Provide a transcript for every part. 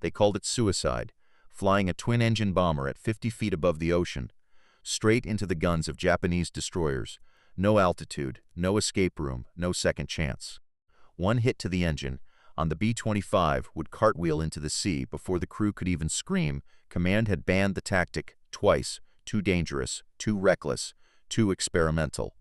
They called it suicide, flying a twin-engine bomber at 50 feet above the ocean, straight into the guns of Japanese destroyers. No altitude, no escape room, no second chance. One hit to the engine on the B-25 would cartwheel into the sea before the crew could even scream. Command had banned the tactic twice. Too dangerous, too reckless, too experimental.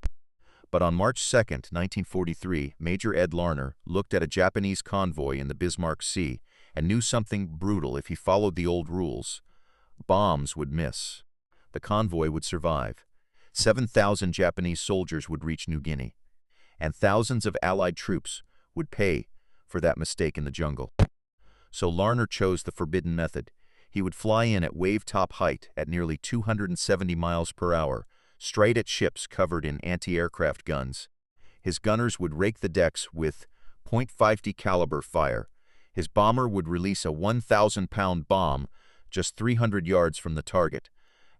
But on March 2, 1943, Major Ed Larner looked at a Japanese convoy in the Bismarck Sea and knew something brutal. If he followed the old rules, bombs would miss. The convoy would survive. 7,000 Japanese soldiers would reach New Guinea, and thousands of Allied troops would pay for that mistake in the jungle. So Larner chose the forbidden method. He would fly in at wave-top height at nearly 270 miles per hour, straight at ships covered in anti-aircraft guns. His gunners would rake the decks with .50 caliber fire. His bomber would release a 1,000-pound bomb just 300 yards from the target,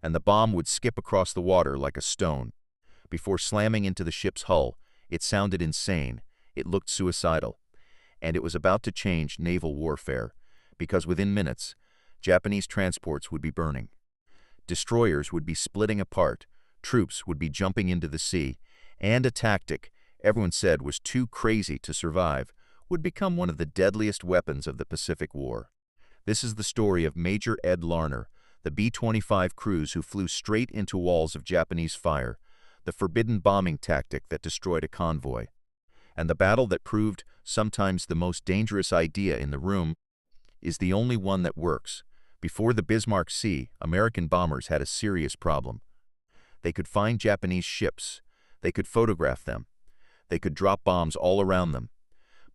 and the bomb would skip across the water like a stone. Before slamming into the ship's hull, it sounded insane, it looked suicidal, and it was about to change naval warfare, because within minutes, Japanese transports would be burning. Destroyers would be splitting apart, troops would be jumping into the sea, and a tactic everyone said was too crazy to survive would become one of the deadliest weapons of the Pacific War. This is the story of Major Ed Larner, the B-25 crews who flew straight into walls of Japanese fire, the forbidden bombing tactic that destroyed a convoy, and the battle that proved sometimes the most dangerous idea in the room is the only one that works. Before the Bismarck Sea, American bombers had a serious problem. They could find Japanese ships, they could photograph them, they could drop bombs all around them,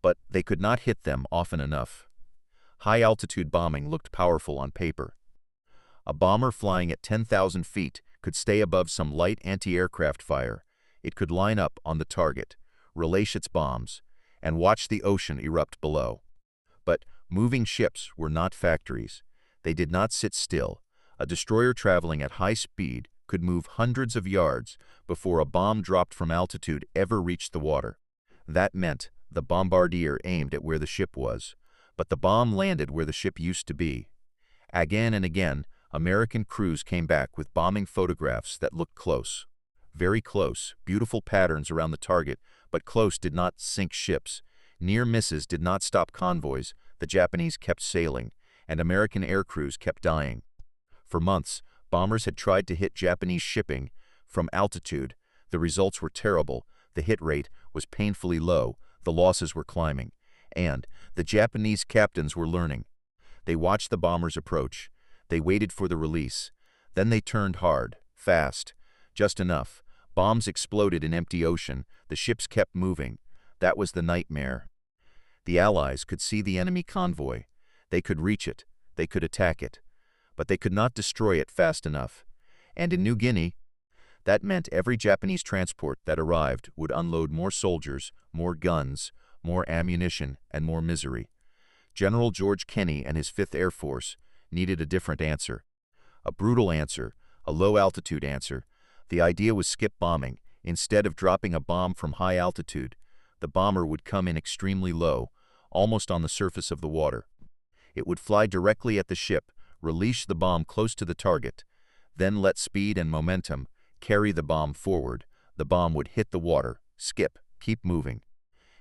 but they could not hit them often enough. High-altitude bombing looked powerful on paper. A bomber flying at 10,000 feet could stay above some light anti-aircraft fire. It could line up on the target, release its bombs, and watch the ocean erupt below. But moving ships were not factories. They did not sit still. A destroyer traveling at high speed could move hundreds of yards before a bomb dropped from altitude ever reached the water. That meant the bombardier aimed at where the ship was, but the bomb landed where the ship used to be. Again and again, American crews came back with bombing photographs that looked close. Very close, beautiful patterns around the target, but close did not sink ships. Near misses did not stop convoys. The Japanese kept sailing, and American air crews kept dying. For months, bombers had tried to hit Japanese shipping from altitude. The results were terrible. The hit rate was painfully low. The losses were climbing. And the Japanese captains were learning. They watched the bombers approach. They waited for the release. Then they turned hard, fast, just enough. Bombs exploded in empty ocean. The ships kept moving. That was the nightmare. The Allies could see the enemy convoy. They could reach it. They could attack it. But they could not destroy it fast enough. And in New Guinea, that meant every Japanese transport that arrived would unload more soldiers, more guns, more ammunition, and more misery. General George Kenny and his 5th Air Force needed a different answer. A brutal answer, a low-altitude answer. The idea was skip bombing. Instead of dropping a bomb from high altitude, the bomber would come in extremely low, almost on the surface of the water. It would fly directly at the ship, release the bomb close to the target, then let speed and momentum carry the bomb forward. The bomb would hit the water, skip, keep moving,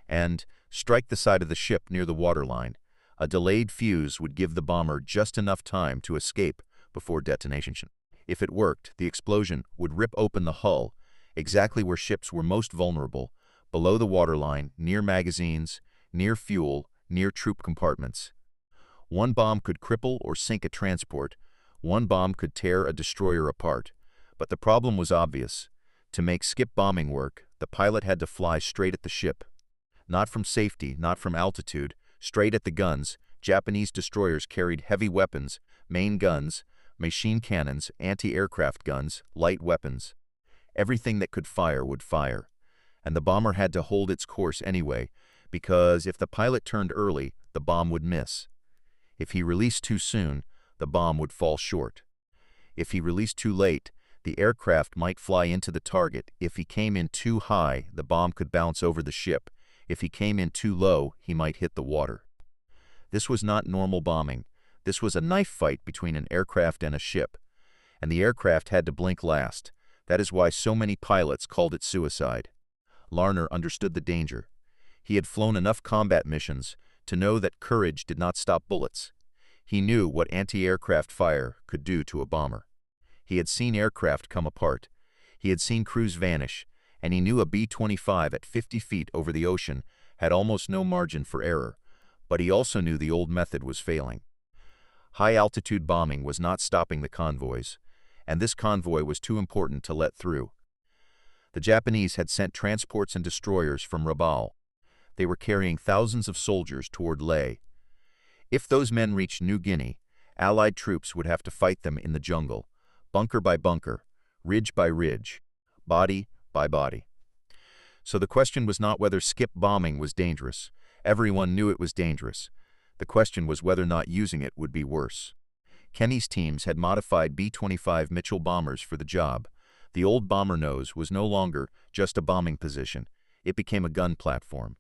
and strike the side of the ship near the waterline. A delayed fuse would give the bomber just enough time to escape before detonation. If it worked, the explosion would rip open the hull, exactly where ships were most vulnerable, below the waterline, near magazines, near fuel, near troop compartments. One bomb could cripple or sink a transport. One bomb could tear a destroyer apart. But the problem was obvious. To make skip bombing work, the pilot had to fly straight at the ship. Not from safety, not from altitude, straight at the guns. Japanese destroyers carried heavy weapons, main guns, machine cannons, anti-aircraft guns, light weapons. Everything that could fire would fire. And the bomber had to hold its course anyway, because if the pilot turned early, the bomb would miss. If he released too soon, the bomb would fall short. If he released too late, the aircraft might fly into the target. If he came in too high, the bomb could bounce over the ship. If he came in too low, he might hit the water. This was not normal bombing. This was a knife fight between an aircraft and a ship, and the aircraft had to blink last. That is why so many pilots called it suicide. Larner understood the danger. He had flown enough combat missions to know that courage did not stop bullets. He knew what anti-aircraft fire could do to a bomber. He had seen aircraft come apart. He had seen crews vanish, and he knew a B-25 at 50 feet over the ocean had almost no margin for error. But he also knew the old method was failing. High-altitude bombing was not stopping the convoys, and this convoy was too important to let through. The Japanese had sent transports and destroyers from Rabaul. They were carrying thousands of soldiers toward Leh. If those men reached New Guinea, Allied troops would have to fight them in the jungle, bunker by bunker, ridge by ridge, body by body. So the question was not whether skip bombing was dangerous. Everyone knew it was dangerous. The question was whether or not using it would be worse. Kenny's teams had modified B-25 Mitchell bombers for the job. The old bomber nose was no longer just a bombing position. It became a gun platform.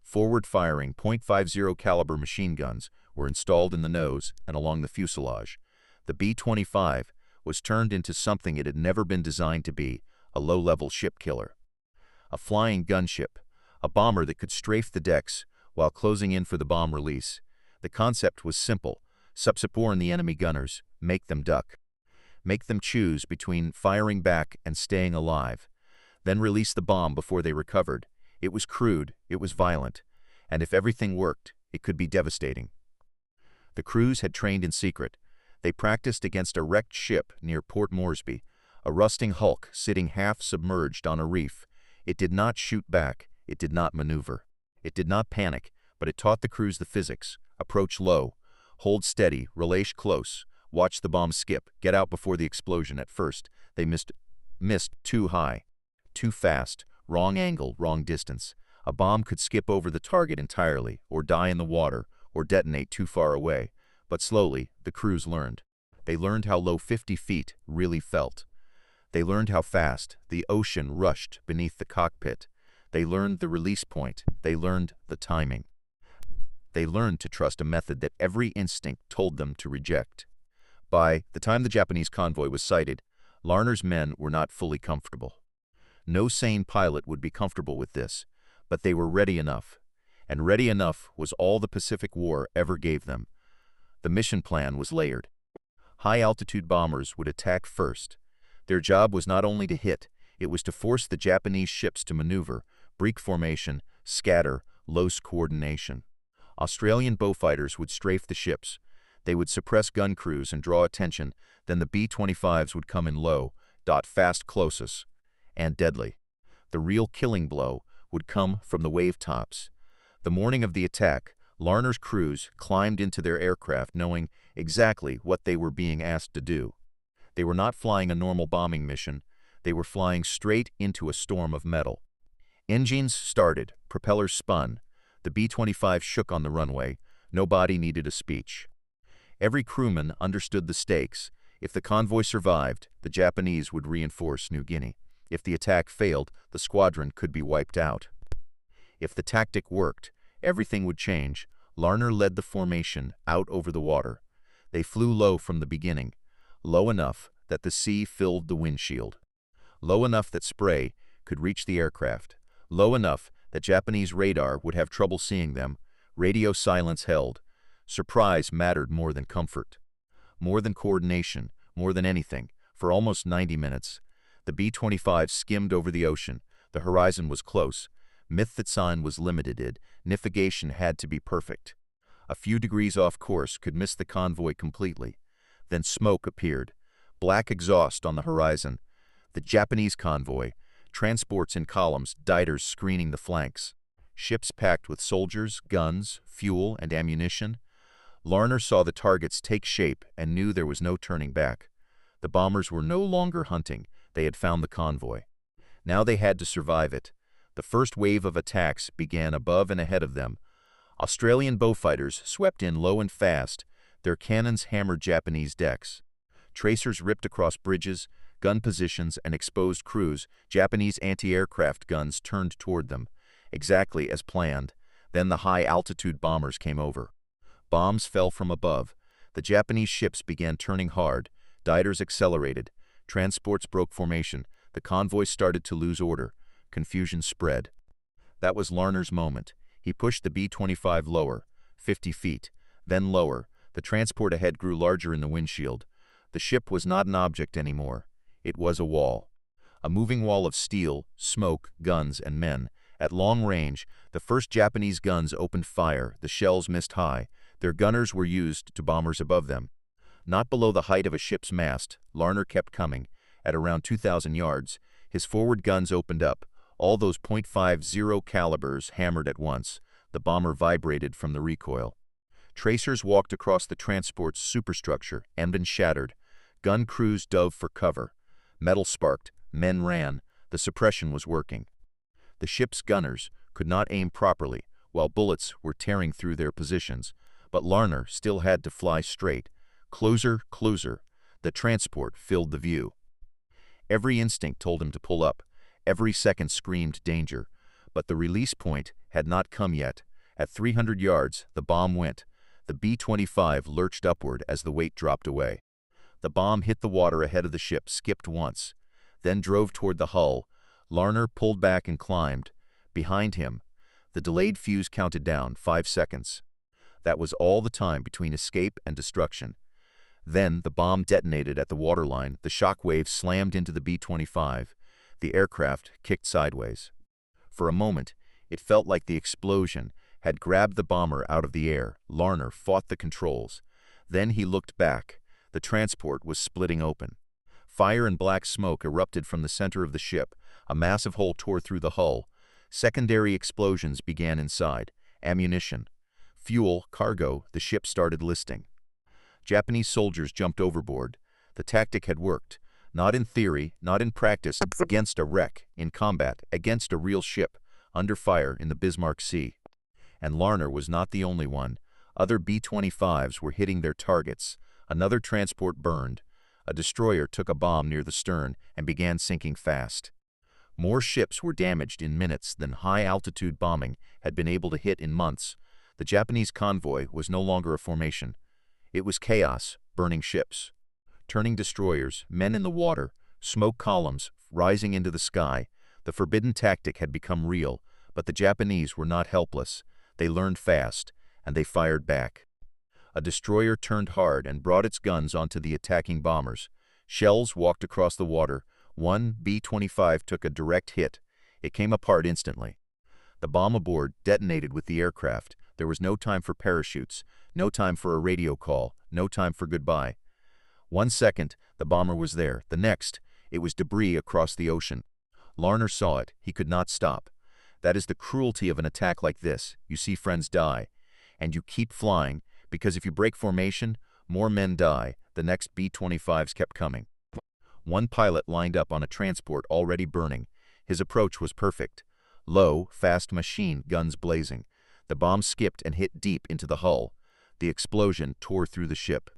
Forward-firing .50 caliber machine guns were installed in the nose and along the fuselage. The B-25 was turned into something it had never been designed to be, a low-level ship killer. A flying gunship, a bomber that could strafe the decks while closing in for the bomb release. The concept was simple: subsupport the enemy gunners, make them duck. Make them choose between firing back and staying alive. Then release the bomb before they recovered. It was crude, it was violent, and if everything worked, it could be devastating. The crews had trained in secret. They practiced against a wrecked ship near Port Moresby, a rusting hulk sitting half-submerged on a reef. It did not shoot back, it did not maneuver. It did not panic, but it taught the crews the physics. Approach low, hold steady, relay close, watch the bomb skip, get out before the explosion. At first, they missed too high, too fast, wrong angle, wrong distance. A bomb could skip over the target entirely, or die in the water, or detonate too far away. But slowly, the crews learned. They learned how low 50 feet really felt. They learned how fast the ocean rushed beneath the cockpit. They learned the release point. They learned the timing. They learned to trust a method that every instinct told them to reject. By the time the Japanese convoy was sighted, Larner's men were not fully comfortable. No sane pilot would be comfortable with this, but they were ready enough. And ready enough was all the Pacific War ever gave them. The mission plan was layered. High-altitude bombers would attack first. Their job was not only to hit, it was to force the Japanese ships to maneuver, break formation, scatter, lose coordination. Australian Beaufighters would strafe the ships. They would suppress gun crews and draw attention. Then the B-25s would come in low, fast closest, and deadly. The real killing blow would come from the wave tops. The morning of the attack, Larner's crews climbed into their aircraft knowing exactly what they were being asked to do. They were not flying a normal bombing mission. They were flying straight into a storm of metal. Engines started, propellers spun. The B-25 shook on the runway. Nobody needed a speech. Every crewman understood the stakes. If the convoy survived, the Japanese would reinforce New Guinea. If the attack failed, the squadron could be wiped out. If the tactic worked, everything would change. Larner led the formation out over the water. They flew low from the beginning, low enough that the sea filled the windshield, low enough that spray could reach the aircraft, low enough that Japanese radar would have trouble seeing them. Radio silence held. Surprise mattered more than comfort, more than coordination, more than anything. For almost 90 minutes, the B-25 skimmed over the ocean. The horizon was close. Myth-that was limited. Navigation had to be perfect. A few degrees off course could miss the convoy completely. Then smoke appeared. Black exhaust on the horizon. The Japanese convoy. Transports in columns, diters screening the flanks. Ships packed with soldiers, guns, fuel, and ammunition. Larner saw the targets take shape and knew there was no turning back. The bombers were no longer hunting. They had found the convoy. Now they had to survive it. The first wave of attacks began above and ahead of them. Australian Beaufighters swept in low and fast. Their cannons hammered Japanese decks. Tracers ripped across bridges, gun positions, and exposed crews. Japanese anti-aircraft guns turned toward them, exactly as planned. Then the high-altitude bombers came over. Bombs fell from above. The Japanese ships began turning hard, dieters accelerated, transports broke formation, the convoys started to lose order, confusion spread. That was Larner's moment. He pushed the B-25 lower, 50 feet, then lower. The transport ahead grew larger in the windshield. The ship was not an object anymore. It was a wall. A moving wall of steel, smoke, guns, and men. At long range, the first Japanese guns opened fire. The shells missed high. Their gunners were used to bombers above them. Not below the height of a ship's mast, Larner kept coming. At around 2,000 yards, his forward guns opened up. All those .50 calibers hammered at once. The bomber vibrated from the recoil. Tracers walked across the transport's superstructure, engine shattered. Gun crews dove for cover. Metal sparked. Men ran. The suppression was working. The ship's gunners could not aim properly, while bullets were tearing through their positions. But Larner still had to fly straight. Closer, closer. The transport filled the view. Every instinct told him to pull up. Every second screamed danger. But the release point had not come yet. At 300 yards, the bomb went. The B-25 lurched upward as the weight dropped away. The bomb hit the water ahead of the ship, skipped once, then drove toward the hull. Larner pulled back and climbed. Behind him, the delayed fuse counted down 5 seconds. That was all the time between escape and destruction. Then the bomb detonated at the waterline. The shock wave slammed into the B-25. The aircraft kicked sideways. For a moment, it felt like the explosion had grabbed the bomber out of the air. Larner fought the controls. Then he looked back. The transport was splitting open. Fire and black smoke erupted from the center of the ship. A massive hole tore through the hull. Secondary explosions began inside. Ammunition, fuel, cargo. The ship started listing. Japanese soldiers jumped overboard. The tactic had worked. Not in theory, not in practice, against a wreck, in combat, against a real ship, under fire in the Bismarck Sea. And Larner was not the only one. Other B-25s were hitting their targets. Another transport burned. A destroyer took a bomb near the stern and began sinking fast. More ships were damaged in minutes than high-altitude bombing had been able to hit in months. The Japanese convoy was no longer a formation. It was chaos, burning ships, turning destroyers, men in the water, smoke columns rising into the sky. The forbidden tactic had become real, but the Japanese were not helpless. They learned fast, and they fired back. A destroyer turned hard and brought its guns onto the attacking bombers. Shells walked across the water. One B-25 took a direct hit. It came apart instantly. The bomb aboard detonated with the aircraft. There was no time for parachutes, no time for a radio call, no time for goodbye. 1 second, the bomber was there. The next, it was debris across the ocean. Larner saw it. He could not stop. That is the cruelty of an attack like this. You see friends die, and you keep flying, because if you break formation, more men die. The next B-25s kept coming. One pilot lined up on a transport already burning. His approach was perfect. Low, fast machine guns blazing. The bomb skipped and hit deep into the hull. The explosion tore through the ship.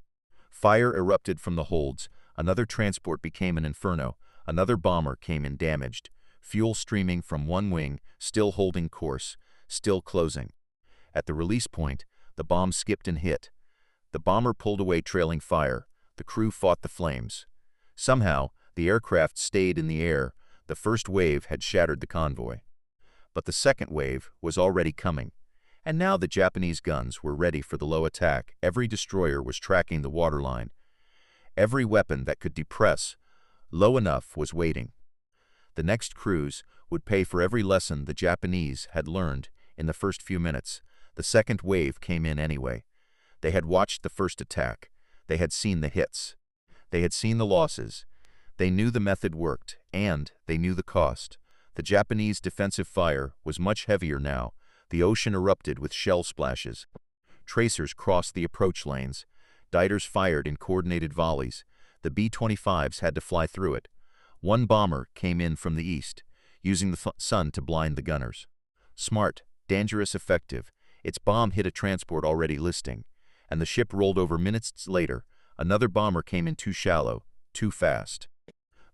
Fire erupted from the holds. Another transport became an inferno. Another bomber came in damaged. Fuel streaming from one wing, still holding course, still closing. At the release point, the bomb skipped and hit. The bomber pulled away trailing fire. The crew fought the flames. Somehow, the aircraft stayed in the air. The first wave had shattered the convoy. But the second wave was already coming. And now the Japanese guns were ready for the low attack. Every destroyer was tracking the waterline. Every weapon that could depress low enough was waiting. The next cruise would pay for every lesson the Japanese had learned in the first few minutes. The second wave came in anyway. They had watched the first attack. They had seen the hits. They had seen the losses. They knew the method worked, and they knew the cost. The Japanese defensive fire was much heavier now. The ocean erupted with shell splashes. Tracers crossed the approach lanes. Dieters fired in coordinated volleys. The B-25s had to fly through it. One bomber came in from the east, using the sun to blind the gunners. Smart, dangerous, effective. Its bomb hit a transport already listing, and the ship rolled over minutes later. Another bomber came in too shallow, too fast.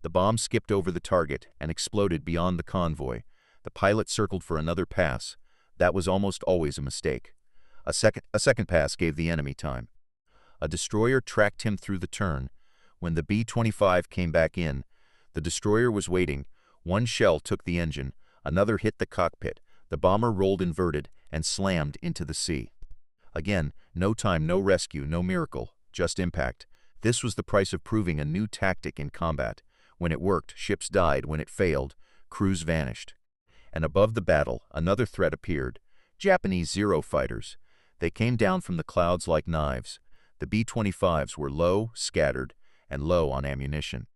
The bomb skipped over the target and exploded beyond the convoy. The pilot circled for another pass. That was almost always a mistake. A second pass gave the enemy time. A destroyer tracked him through the turn. When the B-25 came back in, the destroyer was waiting. One shell took the engine, another hit the cockpit. The bomber rolled inverted and slammed into the sea. Again, no time, no rescue, no miracle, just impact. This was the price of proving a new tactic in combat. When it worked, ships died. When it failed, crews vanished. And above the battle, another threat appeared. Japanese Zero fighters. They came down from the clouds like knives. The B-25s were low, scattered, and low on ammunition.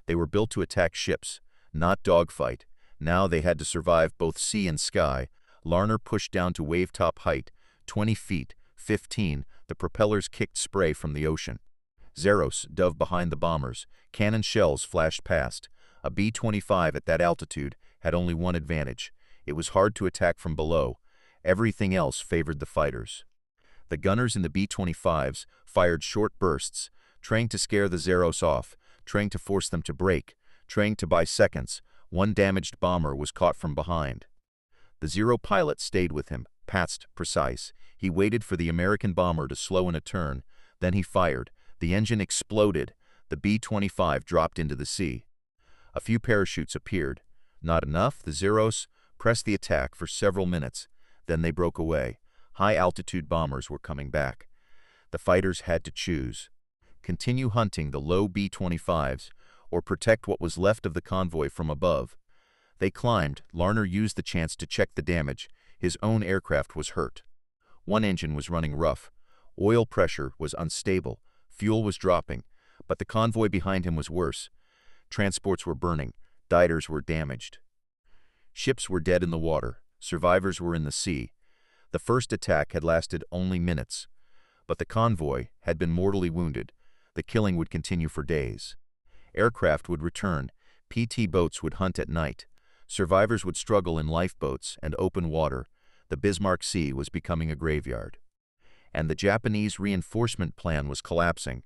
They were built to attack ships, not dogfight. Now they had to survive both sea and sky. Larner pushed down to wave-top height, 20 feet, 15. The propellers kicked spray from the ocean. Zeros dove behind the bombers. Cannon shells flashed past. A B-25 at that altitude had only one advantage. It was hard to attack from below. Everything else favored the fighters. The gunners in the B-25s fired short bursts, trying to scare the Zeros off, trying to force them to break, trying to buy seconds. One damaged bomber was caught from behind. The Zero pilot stayed with him, patched, precise. He waited for the American bomber to slow in a turn. Then he fired. The engine exploded. The B-25 dropped into the sea. A few parachutes appeared. Not enough, the Zeros pressed the attack for several minutes. Then they broke away. High-altitude bombers were coming back. The fighters had to choose. Continue hunting the low B-25s or protect what was left of the convoy from above. They climbed. Larner used the chance to check the damage. His own aircraft was hurt. One engine was running rough. Oil pressure was unstable. Fuel was dropping. But the convoy behind him was worse. Transports were burning. Diters were damaged. Ships were dead in the water. Survivors were in the sea. The first attack had lasted only minutes. But the convoy had been mortally wounded. The killing would continue for days. Aircraft would return. PT boats would hunt at night. Survivors would struggle in lifeboats and open water. The Bismarck Sea was becoming a graveyard. And the Japanese reinforcement plan was collapsing.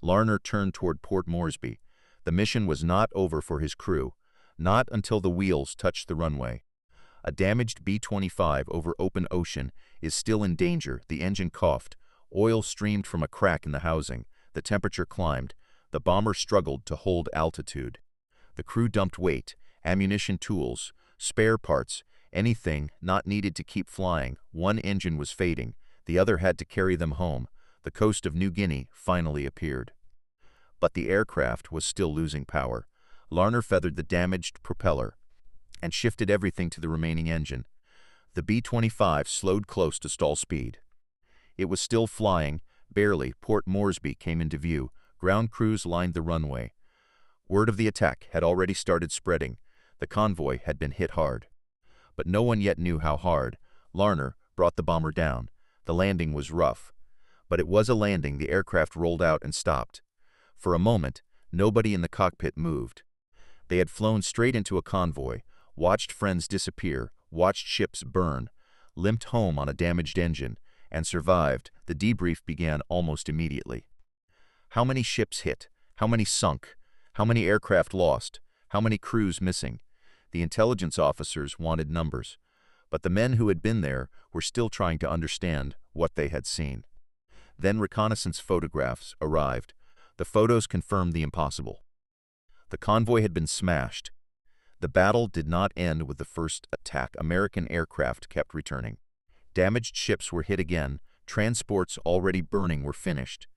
Larner turned toward Port Moresby. The mission was not over for his crew, not until the wheels touched the runway. A damaged B-25 over open ocean is still in danger. The engine coughed. Oil streamed from a crack in the housing. The temperature climbed. The bomber struggled to hold altitude. The crew dumped weight, ammunition, tools, spare parts, anything not needed to keep flying. One engine was fading. The other had to carry them home. The coast of New Guinea finally appeared. But the aircraft was still losing power. Larner feathered the damaged propeller and shifted everything to the remaining engine. The B-25 slowed close to stall speed. It was still flying. Barely. Port Moresby came into view. Ground crews lined the runway. Word of the attack had already started spreading. The convoy had been hit hard. But no one yet knew how hard. Larner brought the bomber down. The landing was rough. But it was a landing. The aircraft rolled out and stopped. For a moment, nobody in the cockpit moved. They had flown straight into a convoy, watched friends disappear, watched ships burn, limped home on a damaged engine, and survived. The debrief began almost immediately. How many ships hit? How many sunk? How many aircraft lost? How many crews missing? The intelligence officers wanted numbers, but the men who had been there were still trying to understand what they had seen. Then reconnaissance photographs arrived. The photos confirmed the impossible. The convoy had been smashed. The battle did not end with the first attack. American aircraft kept returning. Damaged ships were hit again. Transports already burning were finished.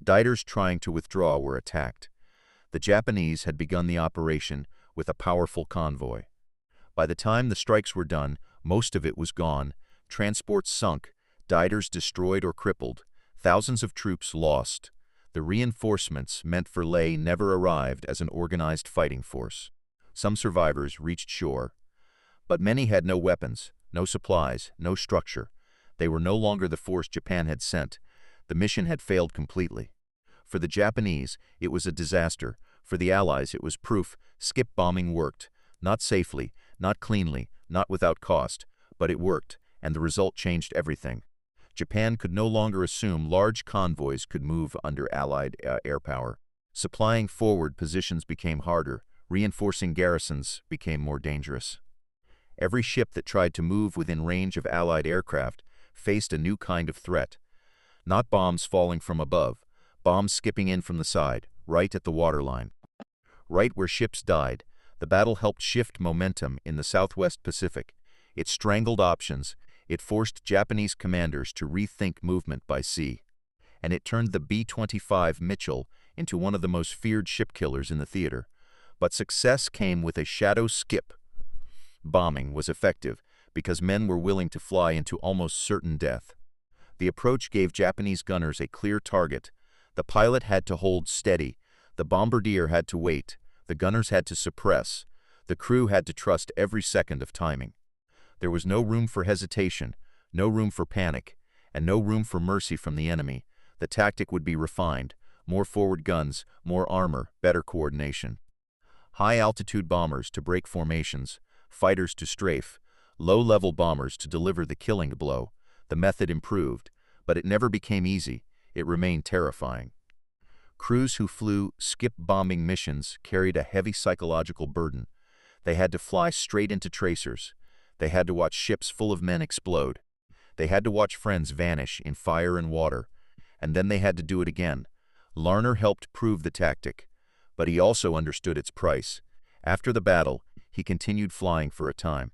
Diters trying to withdraw were attacked. The Japanese had begun the operation with a powerful convoy. By the time the strikes were done, most of it was gone. Transports sunk, diters destroyed or crippled, thousands of troops lost. The reinforcements meant for Leh never arrived as an organized fighting force. Some survivors reached shore, but many had no weapons, no supplies, no structure. They were no longer the force Japan had sent. The mission had failed completely. For the Japanese, it was a disaster. For the Allies, it was proof skip bombing worked. Not safely, not cleanly, not without cost, but it worked, and the result changed everything. Japan could no longer assume large convoys could move under Allied air power. Supplying forward positions became harder. Reinforcing garrisons became more dangerous. Every ship that tried to move within range of Allied aircraft faced a new kind of threat. Not bombs falling from above, bombs skipping in from the side, right at the waterline. Right where ships died, the battle helped shift momentum in the Southwest Pacific. It strangled options, it forced Japanese commanders to rethink movement by sea, and it turned the B-25 Mitchell into one of the most feared ship killers in the theater. But success came with a shadow skip. Bombing was effective because men were willing to fly into almost certain death. The approach gave Japanese gunners a clear target. The pilot had to hold steady, the bombardier had to wait, the gunners had to suppress, the crew had to trust every second of timing. There was no room for hesitation, no room for panic, and no room for mercy from the enemy. The tactic would be refined: more forward guns, more armor, better coordination. High-altitude bombers to break formations, fighters to strafe, low-level bombers to deliver the killing blow. The method improved, but it never became easy. It remained terrifying. Crews who flew skip-bombing missions carried a heavy psychological burden. They had to fly straight into tracers. They had to watch ships full of men explode. They had to watch friends vanish in fire and water. And then they had to do it again. Larner helped prove the tactic, but he also understood its price. After the battle, he continued flying for a time,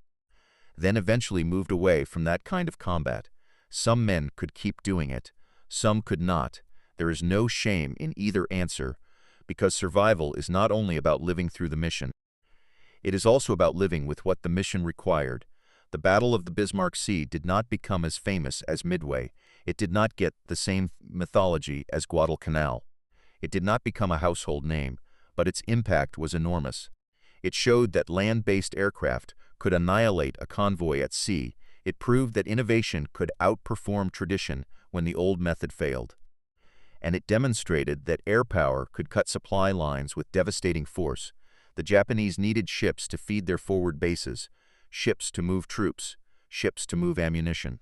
then eventually moved away from that kind of combat. Some men could keep doing it, some could not. There is no shame in either answer, because survival is not only about living through the mission. It is also about living with what the mission required. The Battle of the Bismarck Sea did not become as famous as Midway. It did not get the same mythology as Guadalcanal. It did not become a household name, but its impact was enormous. It showed that land-based aircraft could annihilate a convoy at sea. It proved that innovation could outperform tradition when the old method failed. And it demonstrated that air power could cut supply lines with devastating force. The Japanese needed ships to feed their forward bases, ships to move troops, ships to move ammunition,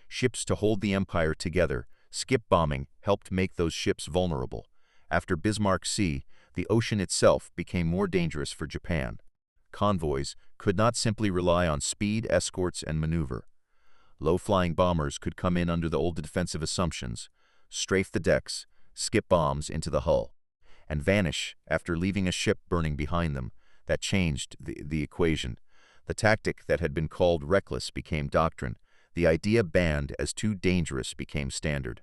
ships to hold the empire together. Skip bombing helped make those ships vulnerable. After Bismarck Sea, the ocean itself became more dangerous for Japan. Convoys could not simply rely on speed, escorts, and maneuver. Low-flying bombers could come in under the old defensive assumptions, strafe the decks, skip bombs into the hull, and vanish after leaving a ship burning behind them. That changed the equation. The tactic that had been called reckless became doctrine. The idea banned as too dangerous became standard.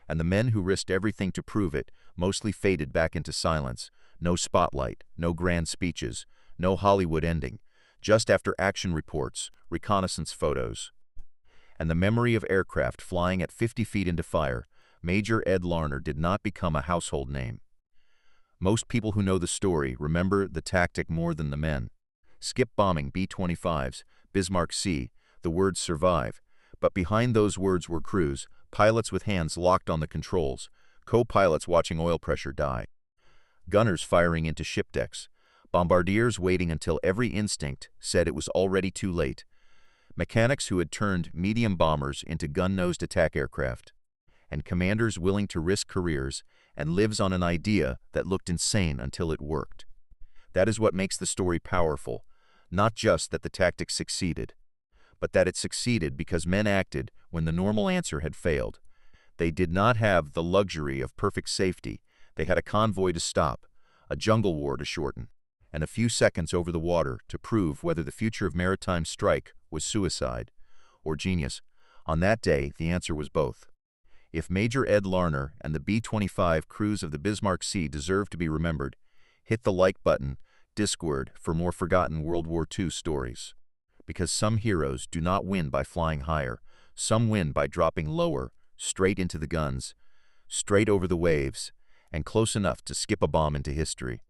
And the men who risked everything to prove it mostly faded back into silence. No spotlight, no grand speeches, no Hollywood ending, just after action reports, reconnaissance photos, and the memory of aircraft flying at 50 feet into fire. Major Ed Larner did not become a household name. Most people who know the story remember the tactic more than the men. Skip bombing B-25s, Bismarck Sea, the words survive. But behind those words were crews, pilots with hands locked on the controls, co-pilots watching oil pressure die, gunners firing into ship decks, bombardiers waiting until every instinct said it was already too late, mechanics who had turned medium bombers into gun-nosed attack aircraft, and commanders willing to risk careers and lives on an idea that looked insane until it worked. That is what makes the story powerful, not just that the tactic succeeded, but that it succeeded because men acted when the normal answer had failed. They did not have the luxury of perfect safety. They had a convoy to stop, a jungle war to shorten, and a few seconds over the water to prove whether the future of maritime strike was suicide or genius. On that day, the answer was both. If Major Ed Larner and the B-25 crews of the Bismarck Sea deserve to be remembered, hit the like button, Discord, for more forgotten World War II stories. Because some heroes do not win by flying higher. Some win by dropping lower, straight into the guns, straight over the waves, and close enough to skip a bomb into history.